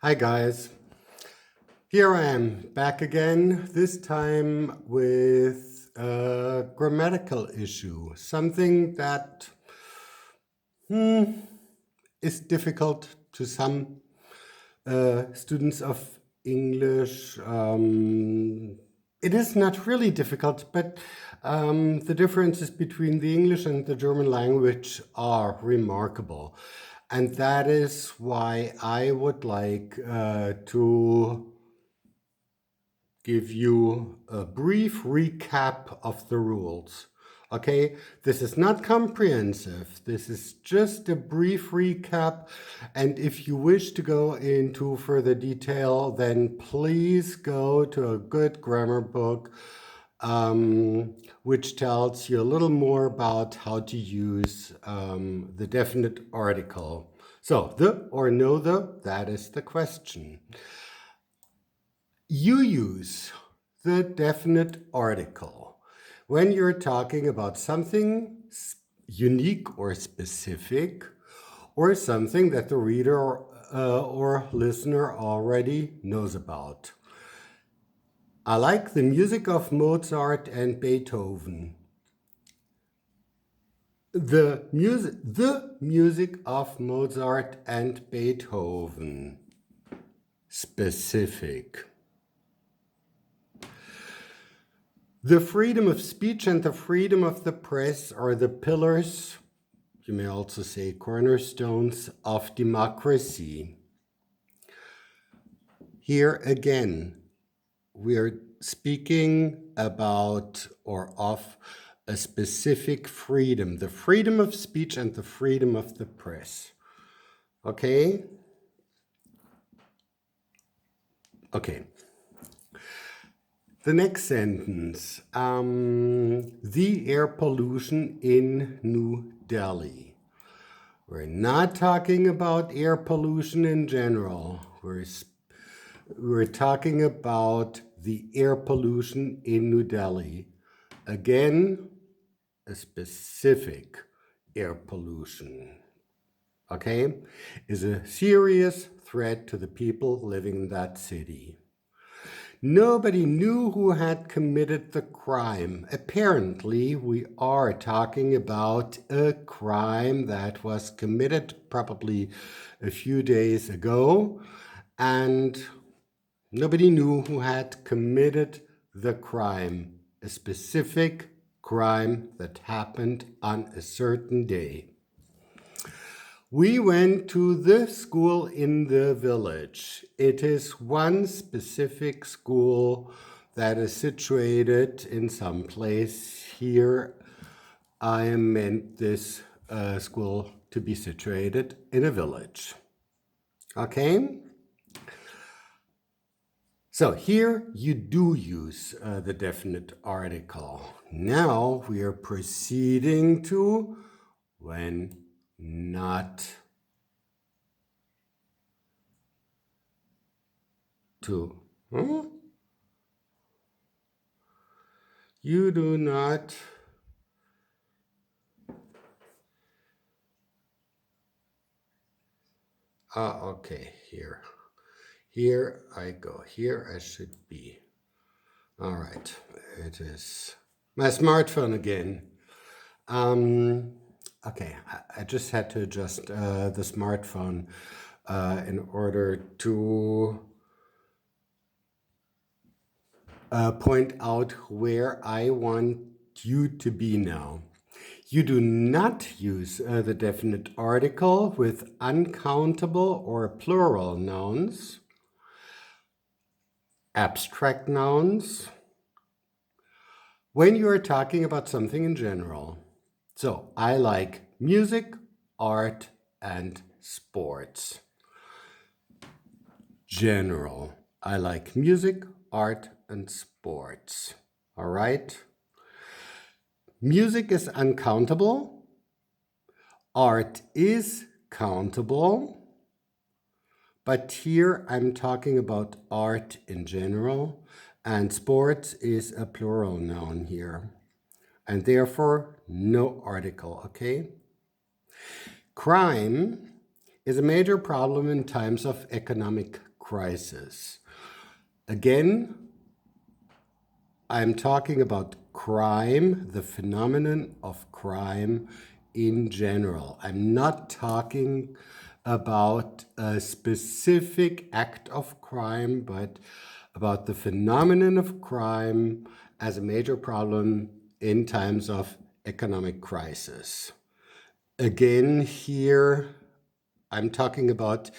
Hi guys, here I am back again, this time with a grammatical issue, something that is difficult to some students of English. It is not really difficult, but the differences between the English and the German language are remarkable. And that is why I would like to give you a brief recap of the rules. Okay, this is not comprehensive. This is just a brief recap. And if you wish to go into further detail, then please go to a good grammar book, which tells you a little more about how to use the definite article. So the or no the, that is the question. You use the definite article when you're talking about something unique or specific, or something that the reader or listener already knows about. I like the music of Mozart and Beethoven. The music of Mozart and Beethoven. Specific. The freedom of speech and the freedom of the press are the pillars, you may also say cornerstones, of democracy. Here again, we're speaking about or of a specific freedom, the freedom of speech and the freedom of the press. Okay? Okay. The next sentence, the air pollution in New Delhi. We're not talking about air pollution in general. We're talking about the air pollution in New Delhi. Again, a specific air pollution, okay, is a serious threat to the people living in that city. Nobody knew who had committed the crime. Apparently, we are talking about a crime that was committed probably a few days ago, and nobody knew who had committed the crime, a specific crime that happened on a certain day. We went to the school in the village. It is one specific school that is situated in some place here. I meant this school to be situated in a village. Okay? So here you do use the definite article. Now we are proceeding to when not to. You do not okay, here I go, here I should be. All right, it is my smartphone again. Okay, I just had to adjust the smartphone in order to point out where I want you to be now. You do not use the definite article with uncountable or plural nouns, abstract nouns, when you are talking about something in general. So I like music, art, and sports. General. I like music, art, and sports. All right? Music is uncountable. Art is countable. But here I'm talking about art in general, and sports is a plural noun here. And therefore, no article, okay? Crime is a major problem in times of economic crisis. Again, I'm talking about crime, the phenomenon of crime in general. I'm not talking about a specific act of crime, but about the phenomenon of crime as a major problem in times of economic crisis. Again, here I'm talking about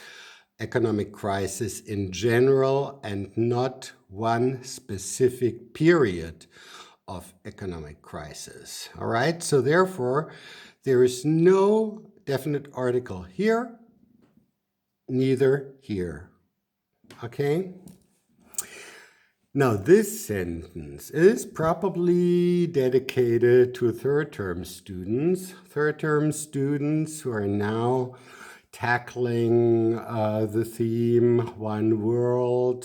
economic crisis in general and not one specific period of economic crisis. All right, so therefore, there is no definite article here, neither here. Okay? Now, this sentence is probably dedicated to third-term students who are now tackling the theme One World,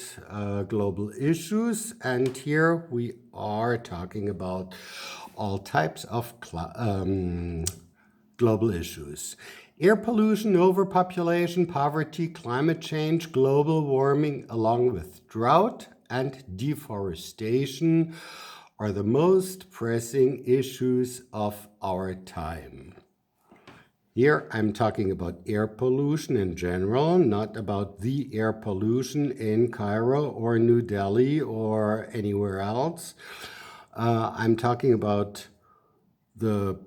Global Issues. And here we are talking about all types of global issues. Air pollution, overpopulation, poverty, climate change, global warming, along with drought and deforestation are the most pressing issues of our time. Here I'm talking about air pollution in general, not about the air pollution in Cairo or New Delhi or anywhere else. I'm talking about the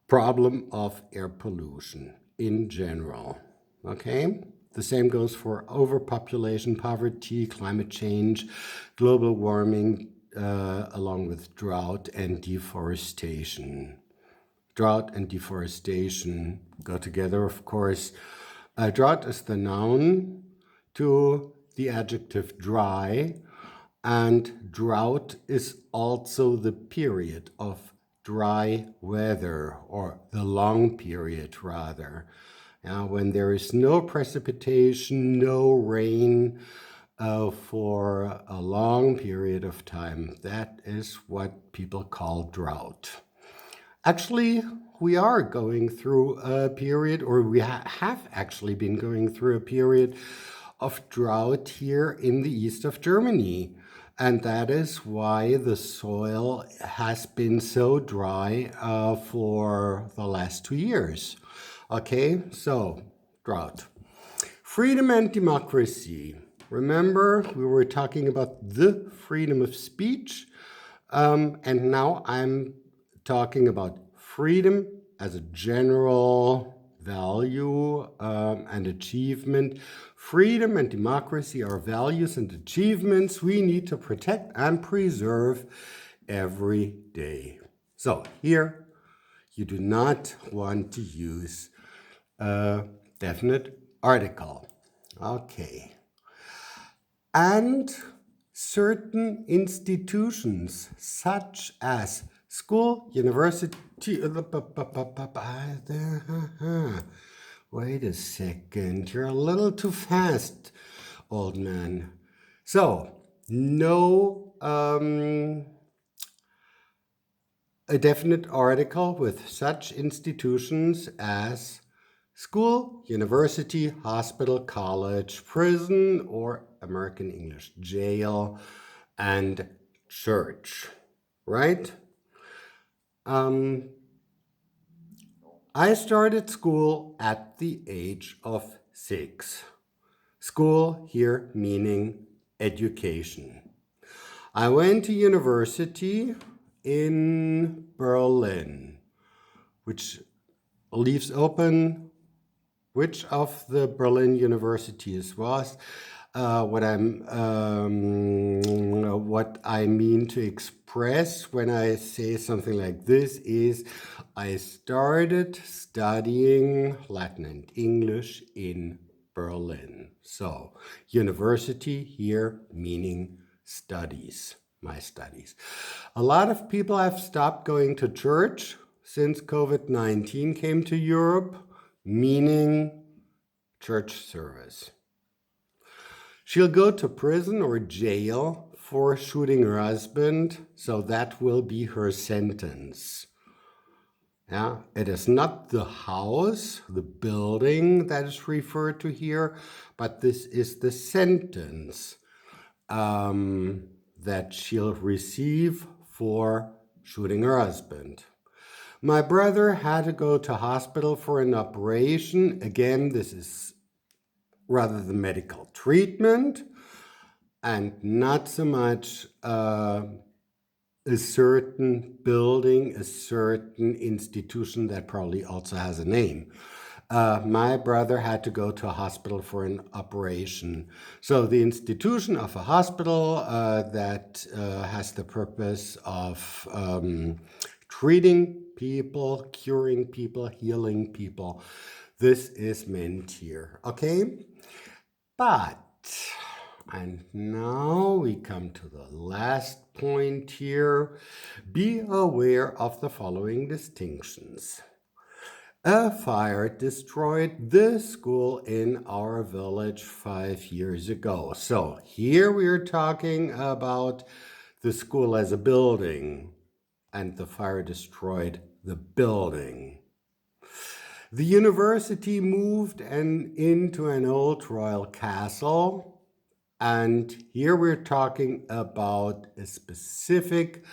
problem of air pollution in general, okay? The same goes for overpopulation, poverty, climate change, global warming, along with drought and deforestation. Drought and deforestation go together, of course. Drought is the noun to the adjective dry, and drought is also the period of dry weather, or the long period rather. When there is no precipitation, no rain for a long period of time, that is what people call drought. Actually, we are going through a period, or we have actually been going through a period of drought here in the east of Germany. And that is why the soil has been so dry for the last 2 years. Okay, so drought. Freedom and democracy. Remember, we were talking about the freedom of speech, and now I'm talking about freedom as a general value and achievement. Freedom and democracy are values and achievements we need to protect and preserve every day. So here, you do not want to use a definite article. Okay. And certain institutions such as school, university, wait a second, you're a little too fast, old man. So, no a definite article with such institutions as school, university, hospital, college, prison, or American English, jail, and church, right? I started school at the age of 6. School here meaning education. I went to university in Berlin, which leaves open which of the Berlin universities was. What I mean to express when I say something like this is I started studying Latin and English in Berlin. So university here meaning studies, my studies. A lot of people have stopped going to church since COVID-19 came to Europe, meaning church service. She'll go to prison or jail for shooting her husband, so that will be her sentence. Yeah, it is not the house, the building that is referred to here, but this is the sentence that she'll receive for shooting her husband. My brother had to go to hospital for an operation. Again, this is rather the medical treatment and not so much a certain building, a certain institution that probably also has a name. My brother had to go to a hospital for an operation. So the institution of a hospital that has the purpose of treating people, curing people, healing people. This is meant here, okay? But, and now we come to the last point here. Be aware of the following distinctions. A fire destroyed the school in our village 5 years ago. So here we are talking about the school as a building, and the fire destroyed the building. The university moved into an old royal castle, and here we're talking about a specific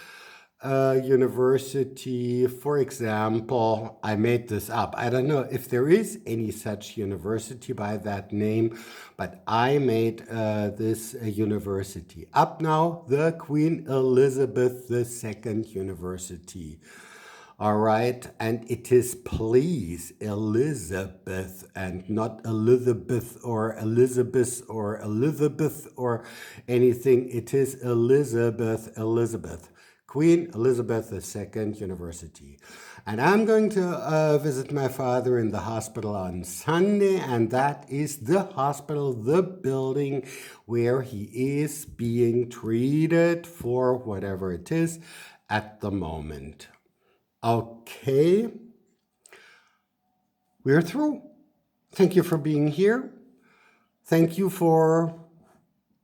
university. For example, I made this up. I don't know if there is any such university by that name, but I made this university up now, the Queen Elizabeth II University. All right, and it is please Elizabeth and not Elizabeth or Elizabeth or Elizabeth or anything. It is Elizabeth, Queen Elizabeth II University. And I'm going to visit my father in the hospital on Sunday, and that is the hospital, the building where he is being treated for whatever it is at the moment. Okay, we're through. Thank you for being here. Thank you for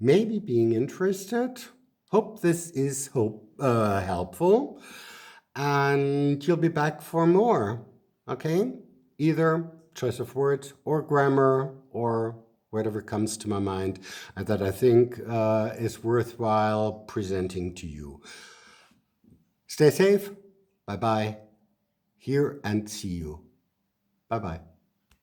maybe being interested. Hope this is helpful. And you'll be back for more, okay? Either choice of words or grammar or whatever comes to my mind that I think is worthwhile presenting to you. Stay safe. Bye-bye. Here and see you. Bye-bye.